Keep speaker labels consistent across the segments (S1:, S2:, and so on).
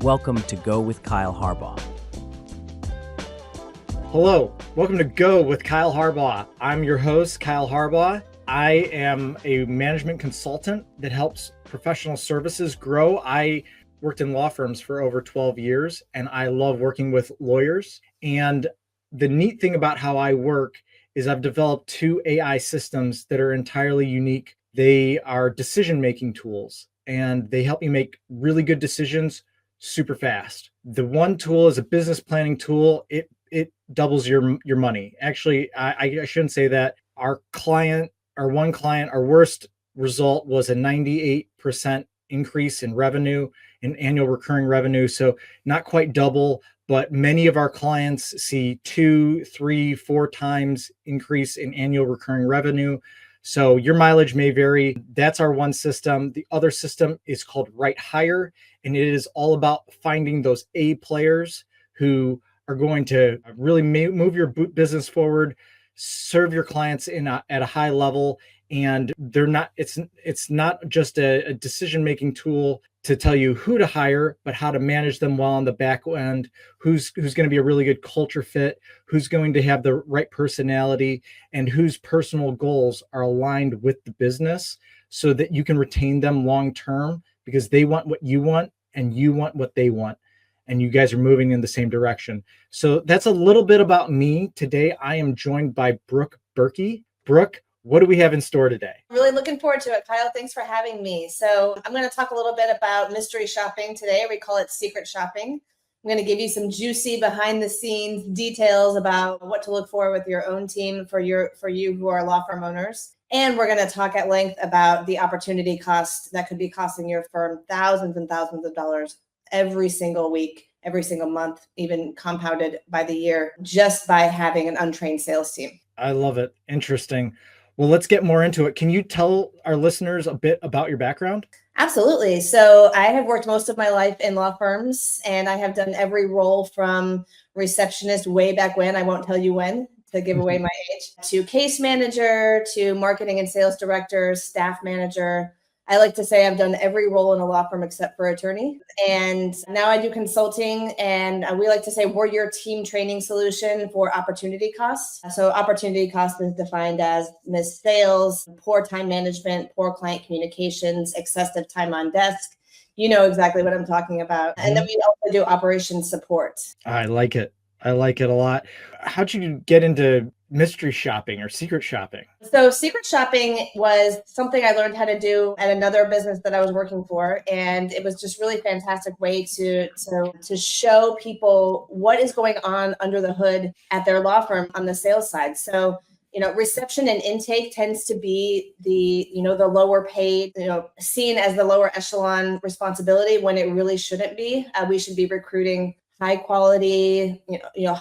S1: Welcome to Go with Kyle Harbaugh.
S2: Hello, welcome to Go with Kyle Harbaugh. I'm your host, Kyle Harbaugh. I am a management consultant that helps professional services grow. I worked in law firms for over 12 years, and I love working with lawyers. And the neat thing about how I work is I've developed two AI systems that are entirely unique. They are decision-making tools, and they help you make really good decisions super fast. The one tool is a business planning tool. It doubles your money. Actually, I shouldn't say that. Our one client, our worst result was a 98% increase in revenue, in annual recurring revenue. So not quite double, but many of our clients see 2, 3, 4 times increase in annual recurring revenue. So your mileage may vary. That's our one system. The other system is called Right Hire, and it is all about finding those A players who are going to really move your business forward, serve your clients at a high level. And it's not just a decision-making tool to tell you who to hire, but how to manage them well on the back end, who's going to be a really good culture fit, who's going to have the right personality, and whose personal goals are aligned with the business so that you can retain them long-term, because they want what you want and you want what they want. And you guys are moving in the same direction. So that's a little bit about me. Today, I am joined by Brooke Berkey. Brooke, what do we have in store today?
S3: Really looking forward to it, Kyle. Thanks for having me. So I'm going to talk a little bit about mystery shopping today. We call it secret shopping. I'm going to give you some juicy behind the scenes details about what to look for with your own team for you who are law firm owners. And we're going to talk at length about the opportunity cost that could be costing your firm thousands and thousands of dollars every single week, every single month, even compounded by the year, just by having an untrained sales team.
S2: I love it. Interesting. Well, let's get more into it. Can you tell our listeners a bit about your background?
S3: Absolutely. So I have worked most of my life in law firms, and I have done every role from receptionist way back when, I won't tell you when, to give away my age, to case manager, to marketing and sales director, staff manager. I like to say I've done every role in a law firm except for attorney. And now I do consulting, and we like to say we're your team training solution for opportunity costs. So opportunity cost is defined as missed sales, poor time management, poor client communications, excessive time on desk. You know exactly what I'm talking about. And then we also do operations support.
S2: I like it. I like it a lot. How'd you get into mystery shopping or secret shopping?
S3: So secret shopping was something I learned how to do at another business that I was working for. And it was just really fantastic way to show people what is going on under the hood at their law firm on the sales side. So, reception and intake tends to be the lower paid, seen as the lower echelon responsibility when it really shouldn't be. We should be recruiting high quality,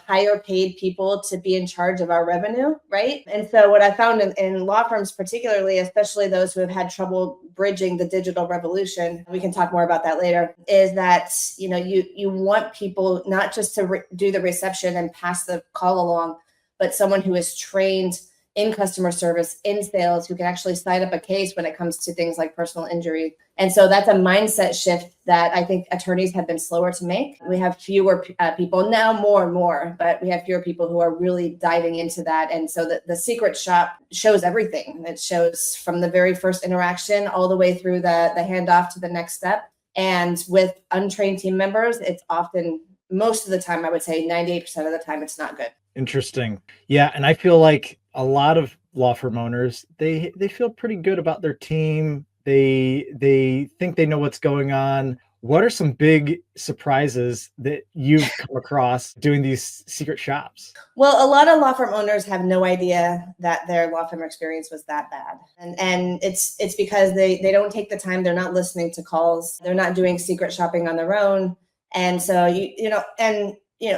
S3: higher paid people to be in charge of our revenue, right? And so what I found in law firms, particularly, especially those who have had trouble bridging the digital revolution, we can talk more about that later, is that, you want people not just to do the reception and pass the call along, but someone who is trained in customer service, in sales, who can actually cite up a case when it comes to things like personal injury. And so that's a mindset shift that I think attorneys have been slower to make. We have fewer people now, more and more, but we have fewer people who are really diving into that. And so the secret shop shows everything. It shows from the very first interaction all the way through the handoff to the next step. And with untrained team members, it's often, most of the time, I would say 98% of the time, it's not good.
S2: Interesting. Yeah. And I feel like a lot of law firm owners, they feel pretty good about their team. They think they know what's going on. What are some big surprises that you've come across doing these secret shops?
S3: Well, a lot of law firm owners have no idea that their law firm experience was that bad. And it's because they don't take the time. They're not listening to calls. They're not doing secret shopping on their own. And so,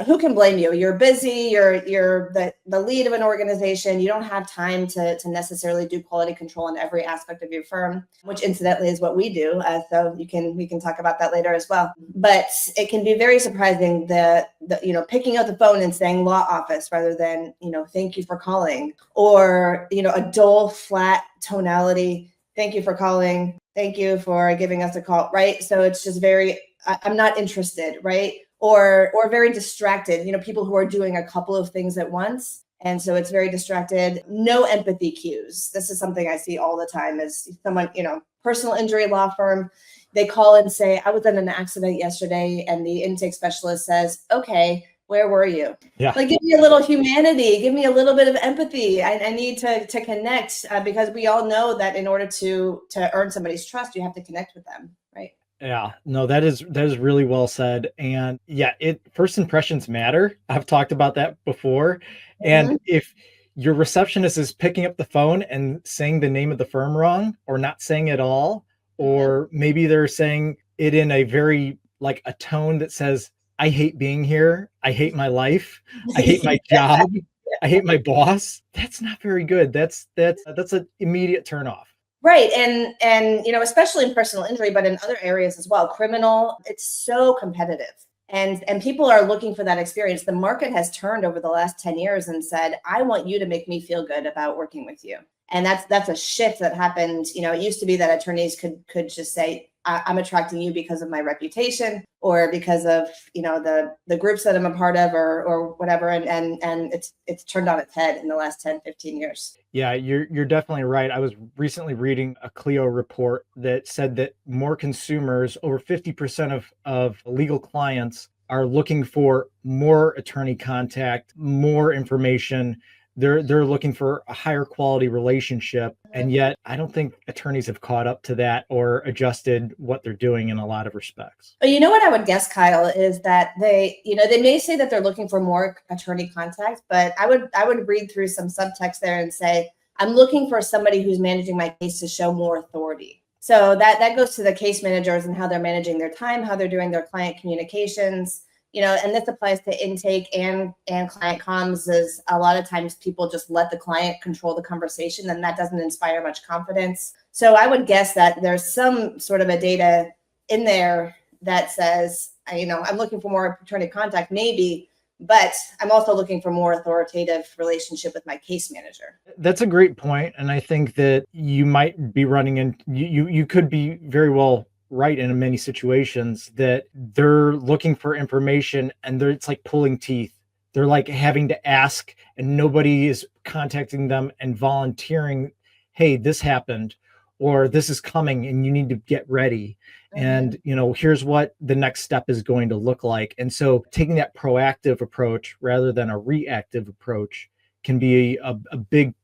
S3: who can blame you? You're busy, you're the lead of an organization. You don't have time to necessarily do quality control in every aspect of your firm, which incidentally is what we do. So we can talk about that later as well. But it can be very surprising that picking up the phone and saying law office rather than, thank you for calling, or, a dull, flat tonality. Thank you for calling. Thank you for giving us a call. Right. So it's just very I'm not interested, right? Or very distracted, people who are doing a couple of things at once. And so it's very distracted. No empathy cues. This is something I see all the time is someone, personal injury law firm, they call and say, I was in an accident yesterday, and the intake specialist says, okay, where were you?
S2: Yeah.
S3: Like, give me a little humanity, give me a little bit of empathy. I need to connect because we all know that in order to earn somebody's trust, you have to connect with them, right?
S2: Yeah, no, that is really well said. And yeah, first impressions matter. I've talked about that before. And if your receptionist is picking up the phone and saying the name of the firm wrong or not saying it all, or maybe they're saying it in a very like a tone that says, I hate being here, I hate my life, I hate my job, I hate my boss, that's not very good. That's an immediate turnoff.
S3: Right. And especially in personal injury, but in other areas as well, criminal, it's so competitive. And people are looking for that experience. The market has turned over the last 10 years and said, I want you to make me feel good about working with you. And that's a shift that happened. It used to be that attorneys could just say, I'm attracting you because of my reputation or because of, the groups that I'm a part of or whatever. And it's turned on its head in the last 10, 15 years.
S2: Yeah, you're definitely right. I was recently reading a Clio report that said that more consumers, over 50% of legal clients, are looking for more attorney contact, more information. They're looking for a higher quality relationship. And yet I don't think attorneys have caught up to that or adjusted what they're doing in a lot of respects.
S3: But you know what I would guess, Kyle, is that they may say that they're looking for more attorney contact, but I would read through some subtext there and say, I'm looking for somebody who's managing my case to show more authority. So that goes to the case managers and how they're managing their time, how they're doing their client communications. And this applies to intake and client comms. Is a lot of times people just let the client control the conversation, and that doesn't inspire much confidence. So I would guess that there's some sort of a data in there that says, I'm looking for more attorney contact, maybe, but I'm also looking for more authoritative relationship with my case manager.
S2: That's a great point, and I think that you might be running in. You could be very well right in many situations that they're looking for information and it's like pulling teeth. They're like having to ask and nobody is contacting them and volunteering, hey, this happened or this is coming and you need to get ready. And here's what the next step is going to look like. And so taking that proactive approach rather than a reactive approach can be a big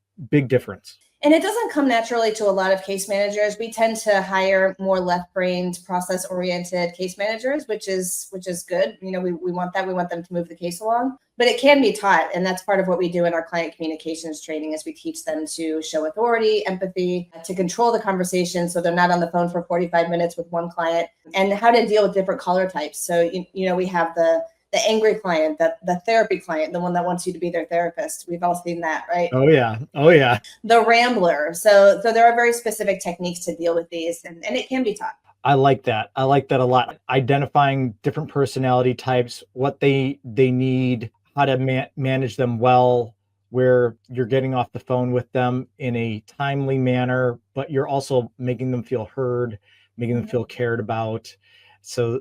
S2: difference.
S3: And it doesn't come naturally to a lot of case managers. We tend to hire more left-brained, process-oriented case managers, which is good. We want that. We want them to move the case along. But it can be taught, and that's part of what we do in our client communications training is we teach them to show authority, empathy, to control the conversation so they're not on the phone for 45 minutes with one client, and how to deal with different caller types. So, we have the angry client, the therapy client, the one that wants you to be their therapist. We've all seen that, right?
S2: Oh yeah.
S3: The rambler. So there are very specific techniques to deal with these, and it can be taught.
S2: I like that. I like that a lot. Identifying different personality types, what they need, how to manage them well, where you're getting off the phone with them in a timely manner, but you're also making them feel heard, making them feel cared about. So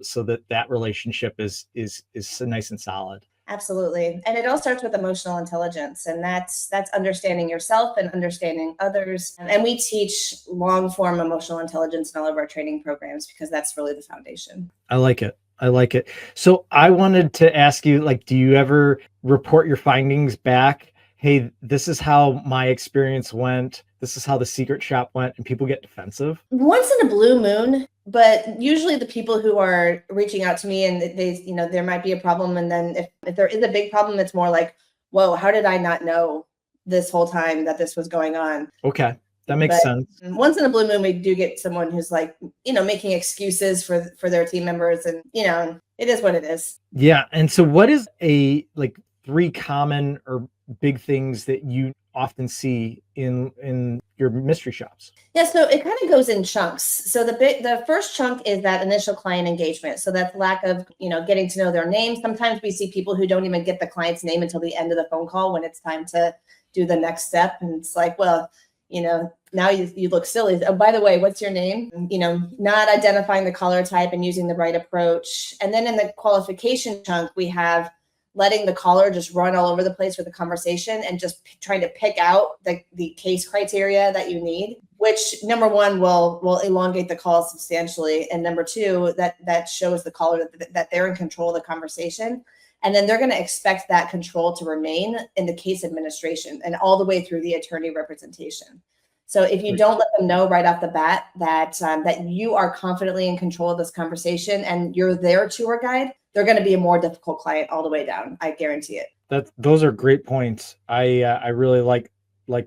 S2: that relationship is nice and solid.
S3: Absolutely. And it all starts with emotional intelligence, and that's understanding yourself and understanding others. And we teach long form emotional intelligence in all of our training programs because that's really the foundation.
S2: I like it. So I wanted to ask you, do you ever report your findings back? Hey, this is how my experience went. This is how the secret shop went, and people get defensive?
S3: Once in a blue moon, but usually the people who are reaching out to me and they, there might be a problem. And then if there is a big problem, it's more like, whoa, how did I not know this whole time that this was going on?
S2: Okay. That makes sense.
S3: Once in a blue moon, we do get someone who's making excuses for their team members, and, it is what it is.
S2: Yeah. And so what is three common or big things that you often see in your mystery shops?
S3: Yeah, so it kind of goes in chunks. So the first chunk is that initial client engagement. So that's lack of, getting to know their name. Sometimes we see people who don't even get the client's name until the end of the phone call when it's time to do the next step. And it's like, well, now you look silly. Oh, by the way, what's your name? Not identifying the caller type and using the right approach. And then in the qualification chunk, we have letting the caller just run all over the place with the conversation and just trying to pick out the case criteria that you need, which number one will elongate the call substantially. And number two, that shows the caller that they're in control of the conversation. And then they're going to expect that control to remain in the case administration and all the way through the attorney representation. So if you don't let them know right off the bat that you are confidently in control of this conversation and you're their tour guide, they're going to be a more difficult client all the way down. I guarantee it.
S2: Those are great points. I really like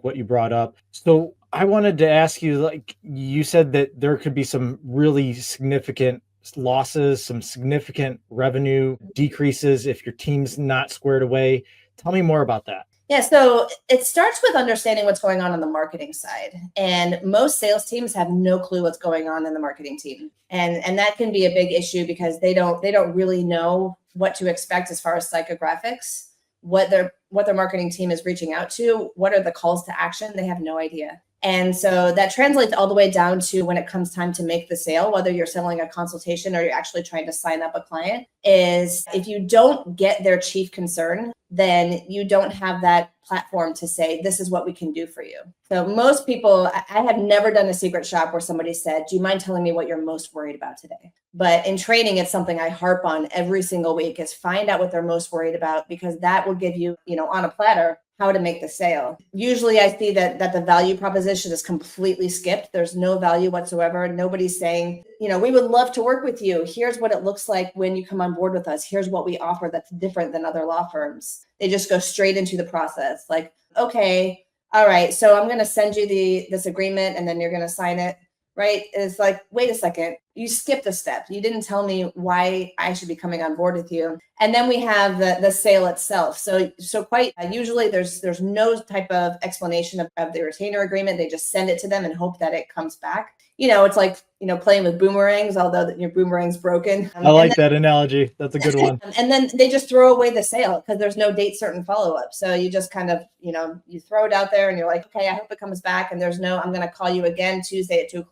S2: what you brought up. So I wanted to ask you, like you said that there could be some really significant losses, some significant revenue decreases if your team's not squared away. Tell me more about that.
S3: Yeah, so it starts with understanding what's going on the marketing side. And most sales teams have no clue what's going on in the marketing team. And that can be a big issue because they don't really know what to expect as far as psychographics, what their marketing team is reaching out to, what are the calls to action. They have no idea. And so that translates all the way down to when it comes time to make the sale, whether you're selling a consultation or you're actually trying to sign up a client, is if you don't get their chief concern, then you don't have that platform to say, this is what we can do for you. So most people, I have never done a secret shop where somebody said, do you mind telling me what you're most worried about today? But in training, it's something I harp on every single week is find out what they're most worried about, because that will give you, on a platter, how to make the sale. Usually I see that the value proposition is completely skipped. There's no value whatsoever. Nobody's saying, we would love to work with you. Here's what it looks like when you come on board with us. Here's what we offer that's different than other law firms. They just go straight into the process. Like, okay, all right, so I'm going to send you this agreement and then you're going to sign it, right? It's like, wait a second, you skipped a step. You didn't tell me why I should be coming on board with you. And then we have the sale itself. So quite usually there's no type of explanation of the retainer agreement. They just send it to them and hope that it comes back. It's like, playing with boomerangs, although your boomerang's broken.
S2: I like that analogy. That's a good one.
S3: And then they just throw away the sale because there's no date certain follow-up. So you just kind of, you throw it out there and you're like, okay, I hope it comes back. And there's I'm going to call you again Tuesday at 2:00.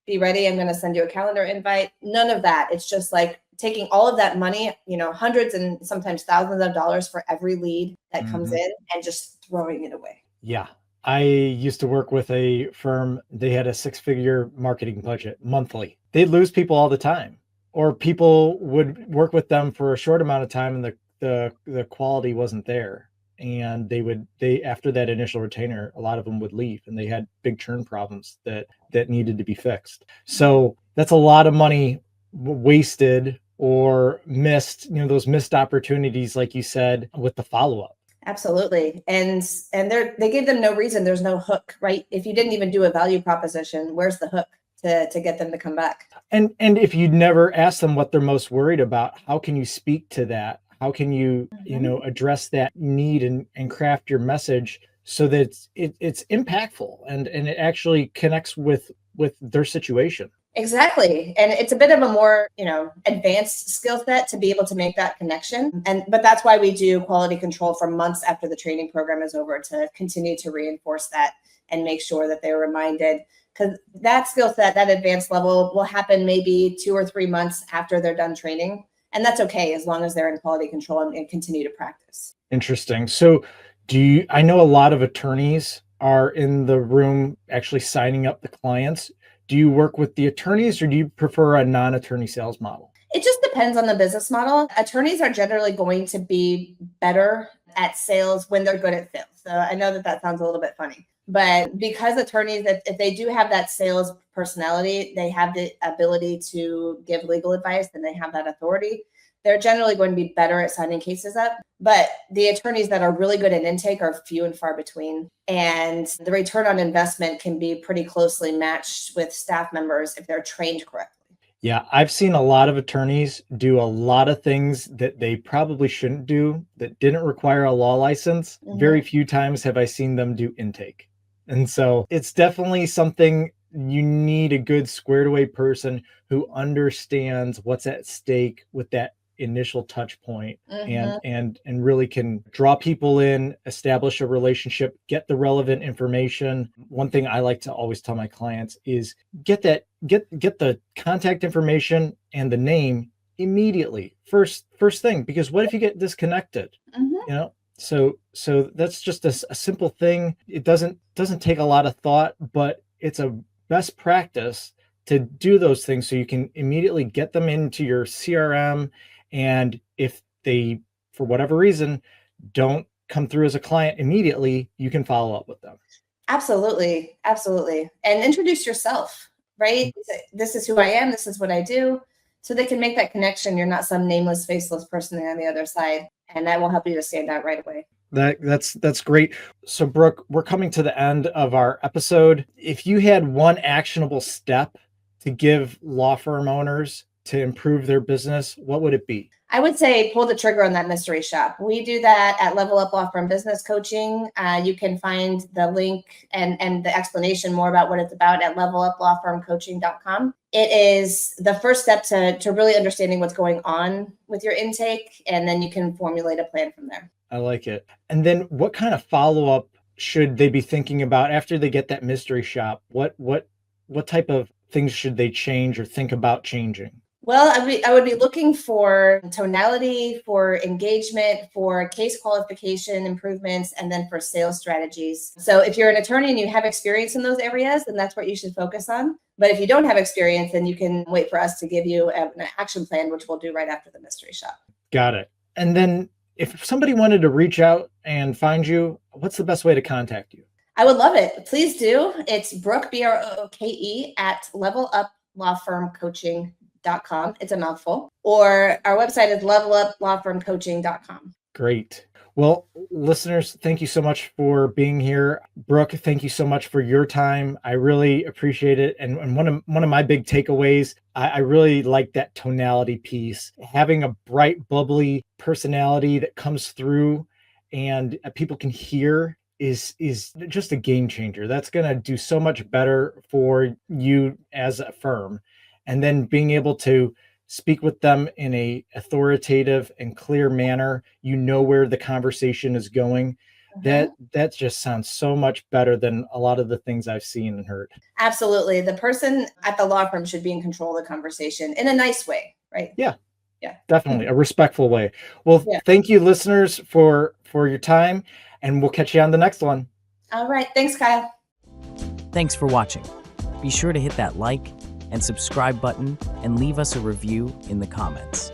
S3: Be ready. I'm going to send you a calendar invite. None of that. It's just like taking all of that money, hundreds and sometimes thousands of dollars for every lead that comes in and just throwing it away.
S2: Yeah. I used to work with a firm. They had a 6-figure marketing budget monthly. They'd lose people all the time, or people would work with them for a short amount of time and the quality wasn't there. And they after that initial retainer, a lot of them would leave and they had big churn problems that needed to be fixed. So that's a lot of money wasted or missed, those missed opportunities, like you said, with the follow-up.
S3: Absolutely. And they gave them no reason. There's no hook, right? If you didn't even do a value proposition, where's the hook to get them to come back? And
S2: if you'd never asked them what they're most worried about, how can you speak to that? How can you, address that need and craft your message so that it's impactful and it actually connects with their situation?
S3: Exactly. And it's a bit of a more, advanced skill set to be able to make that connection. But that's why we do quality control for months after the training program is over, to continue to reinforce that and make sure that they're reminded, because that skill set, that advanced level, will happen maybe 2 or 3 months after they're done training. And that's okay, as long as they're in quality control and continue to practice.
S2: Interesting. So I know a lot of attorneys are in the room actually signing up the clients. Do you work with the attorneys or do you prefer a non-attorney sales model?
S3: It just depends on the business model. Attorneys are generally going to be better at sales when they're good at sales. So I know that sounds a little bit funny, but because attorneys, if they do have that sales personality, they have the ability to give legal advice and they have that authority, they're generally going to be better at signing cases up. But the attorneys that are really good at intake are few and far between. And the return on investment can be pretty closely matched with staff members if they're trained correctly.
S2: Yeah, I've seen a lot of attorneys do a lot of things that they probably shouldn't do that didn't require a law license. Mm-hmm. Very few times have I seen them do intake. And so it's definitely something you need, a good squared away person who understands what's at stake with that initial touch point
S3: Mhm.
S2: and really can draw people in, establish a relationship, get the relevant information. One thing I like to always tell my clients is get the contact information and the name immediately, first thing, because what if you get disconnected?
S3: Mhm.
S2: So that's just a simple thing. It doesn't take a lot of thought, but it's a best practice to do those things so you can immediately get them into your CRM. And if they, for whatever reason, don't come through as a client immediately, you can follow up with them.
S3: Absolutely. Absolutely. And introduce yourself, right? This is who I am. This is what I do. So they can make that connection. You're not some nameless, faceless person on the other side. And that will help you to stand out right away.
S2: That's great. So Brooke, we're coming to the end of our episode. If you had one actionable step to give law firm owners to improve their business, what would it be?
S3: I would say pull the trigger on that mystery shop. We do that at Level Up Law Firm Business Coaching. You can find the link and the explanation more about what it's about at leveluplawfirmcoaching.com. It is the first step to really understanding what's going on with your intake, and then you can formulate a plan from there.
S2: I like it. And then what kind of follow-up should they be thinking about after they get that mystery shop? What type of things should they change or think about changing?
S3: Well, I would be looking for tonality, for engagement, for case qualification improvements, and then for sales strategies. So if you're an attorney and you have experience in those areas, then that's what you should focus on. But if you don't have experience, then you can wait for us to give you an action plan, which we'll do right after the mystery shop.
S2: Got it. And then if somebody wanted to reach out and find you, what's the best way to contact you?
S3: I would love it. Please do. It's Brooke, Brooke, at leveluplawfirmcoaching.com. It's a mouthful. Or our website is leveluplawfirmcoaching.com.
S2: Great. Well, listeners, thank you so much for being here. Brooke, thank you so much for your time. I really appreciate it. And one of my big takeaways, I really like that tonality piece. Having a bright, bubbly personality that comes through and people can hear is just a game changer. That's going to do so much better for you as a firm. And then being able to speak with them in a authoritative and clear manner, you know where the conversation is going. That just sounds so much better than a lot of the things I've seen and heard.
S3: Absolutely. The person at the law firm should be in control of the conversation in a nice way, right?
S2: Yeah.
S3: Yeah.
S2: Definitely a respectful way. Well, Thank you, listeners, for your time, and we'll catch you on the next one.
S3: All right. Thanks, Kyle.
S1: Thanks for watching. Be sure to hit that like and subscribe button and leave us a review in the comments.